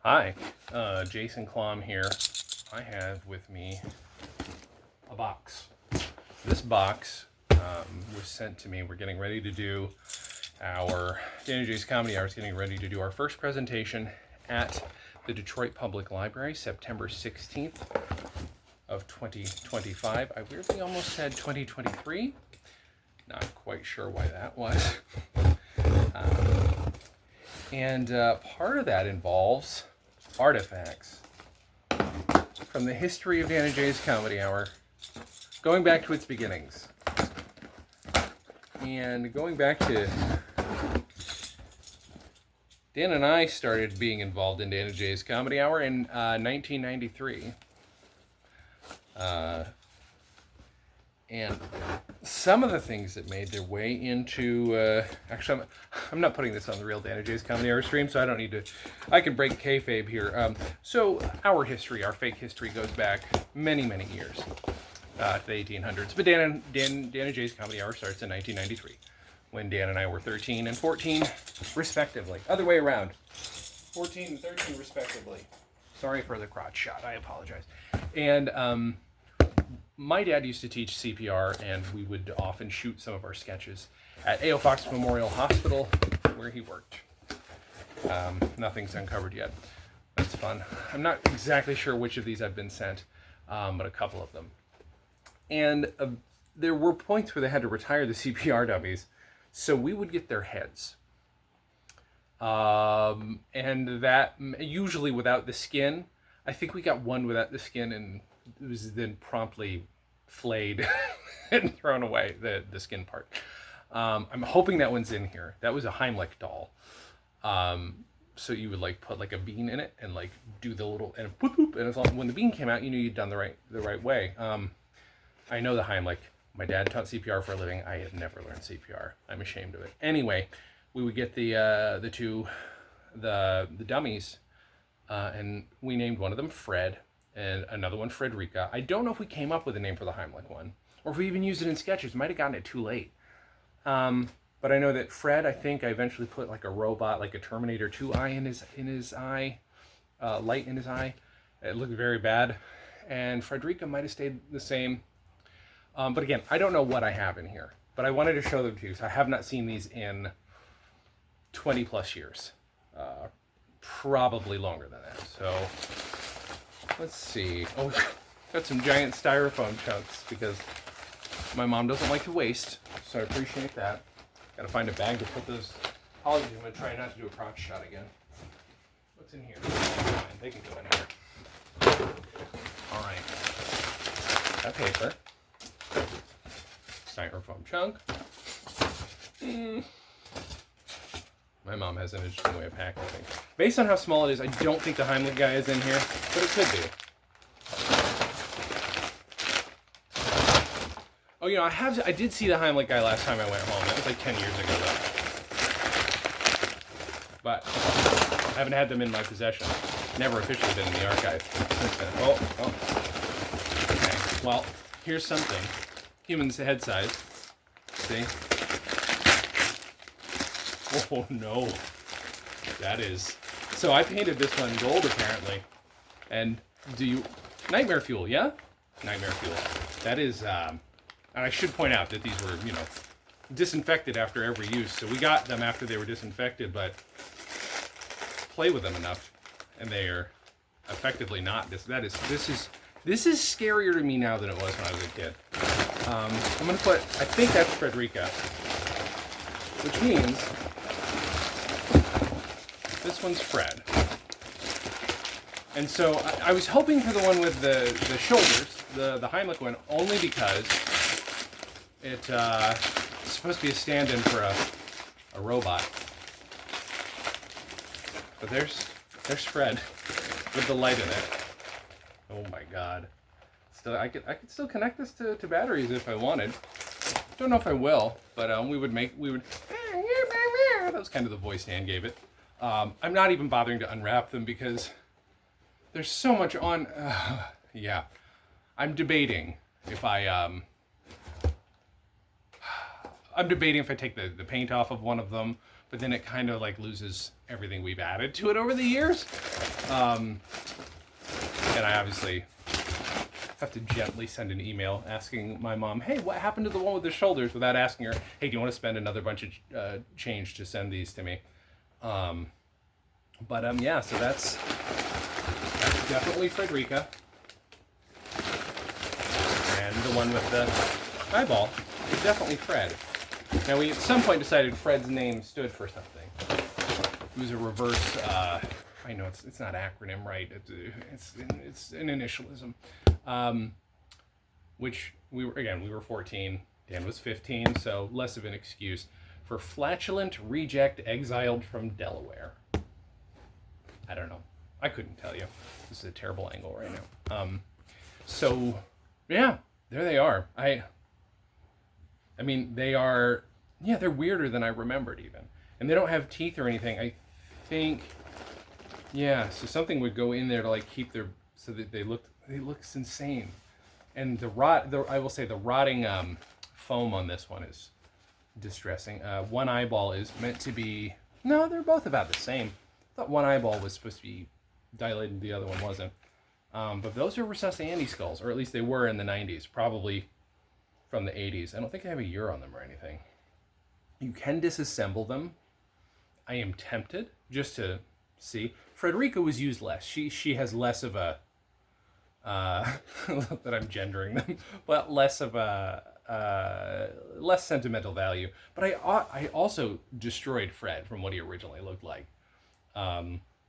Hi, Jason Klom here. I have with me a box. This box was sent to me. We're getting ready to do our Dan and Jay's Comedy Hour is getting ready to do our first presentation at the Detroit Public Library, September 16th of 2025. I weirdly almost said 2023. Not quite sure why that was. And part of that involves artifacts from the history of Dan and Jay's Comedy Hour, going back to its beginnings. And going back to Dan and I started being involved in Dan and Jay's Comedy Hour in 1993. And some of the things that made their way into, actually, I'm not putting this on the real Dan and Jay's Comedy Hour stream, so I don't need to, I can break kayfabe here. So our history, our fake history, goes back many, many years, to the 1800s. But Dan and Jay's Comedy Hour starts in 1993, when Dan and I were 13 and 14, respectively. Other way around, 14 and 13, respectively. Sorry for the crotch shot, I apologize. And, my dad used to teach CPR, and we would often shoot some of our sketches at A.O. Fox Memorial Hospital, where he worked. Nothing's uncovered yet. That's fun. I'm not exactly sure which of these I've been sent, but a couple of them. And there were points where they had to retire the CPR dummies, so we would get their heads. And that, usually without the skin. I think we got one without the skin, and it was then promptly flayed and thrown away, the skin part. I'm hoping that one's in here. That was a Heimlich doll. So you would like put like a bean in it and like do the little, and whoop, whoop, and as long, when the bean came out, you knew you'd done the right way. I know the Heimlich. My dad taught CPR for a living. I have never learned CPR. I'm ashamed of it. Anyway, we would get the dummies, and we named one of them Fred, and another one FREDericka. I don't know if we came up with a name for the Heimlich one, or if we even used it in sketches. Might have gotten it too late. But I know that Fred, I think I eventually put like a robot, like a Terminator 2 eye in his eye, light in his eye. It looked very bad. And FREDericka might have stayed the same. But again, I don't know what I have in here, but I wanted to show them to you. So I have not seen these in 20 plus years, probably longer than that. So let's see. Oh, got some giant styrofoam chunks because my mom doesn't like to waste, so I appreciate that. Gotta find a bag to put those. Apologies, I'm gonna try not to do a crotch shot again. What's in here? Fine, they can go in here. All right. That paper. Styrofoam chunk. My mom has an interesting way of packing things. Based on how small it is, I don't think the Heimlich guy is in here, but it could be. Oh, you know, I did see the Heimlich guy last time I went home. That was like 10 years ago, though. But I haven't had them in my possession. Never officially been in the archive since then. Oh. Okay, well, here's something. Human's head size. See? Oh no, that is, so I painted this one gold apparently, and Nightmare Fuel, yeah? Nightmare Fuel, that is, and I should point out that these were, you know, disinfected after every use, so we got them after they were disinfected, but play with them enough, and they are effectively not, this is scarier to me now than it was when I was a kid. I'm gonna put, I think that's FREDericka, which means this one's Fred. And so I was hoping for the one with the shoulders, the Heimlich one, only because it's supposed to be a stand-in for a robot. But there's Fred with the light in it. Oh my god. Still, I could still connect this to batteries if I wanted. Don't know if I will, but we would that was kind of the voice Dan gave it. I'm not even bothering to unwrap them because there's so much on. Yeah, I'm debating if I'm debating if I take the paint off of one of them, but then it kind of like loses everything we've added to it over the years. And I obviously have to gently send an email asking my mom, hey, what happened to the one with the shoulders, without asking her, hey, do you want to spend another bunch of change to send these to me? Yeah, so that's definitely FREDericka. And the one with the eyeball is definitely Fred. Now, we at some point decided Fred's name stood for something. It was a reverse, I know it's not acronym, right? It's an initialism. Which we were 14, Dan was 15, so less of an excuse for flatulent reject exiled from Delaware. I don't know. I couldn't tell you. This is a terrible angle right now. So yeah, there they are. I mean, they're weirder than I remembered even. And they don't have teeth or anything. I think, yeah, so something would go in there to like keep their, so that they looks insane. And I will say the rotting foam on this one is distressing. One eyeball is meant to be, no, they're both about the same. I thought one eyeball was supposed to be dilated, the other one wasn't. But those are Resusci-Anni skulls, or at least they were in the 90s, probably from the 80s. I don't think they have a year on them or anything. You can disassemble them. I am tempted just to see. FREDericka was used less. She has less of a that I'm gendering them, but less of a less sentimental value. But I also destroyed Fred from what he originally looked like,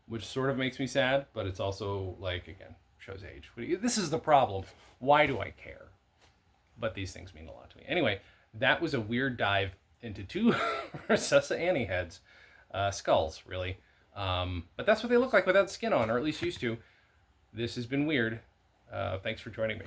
which sort of makes me sad. But it's also like, again, shows age. This is the problem. Why do I care? But these things mean a lot to me. Anyway, that was a weird dive into two Resusci-Anni heads, skulls, really. But that's what they look like without skin on, or at least used to. This has been weird. Thanks for joining me.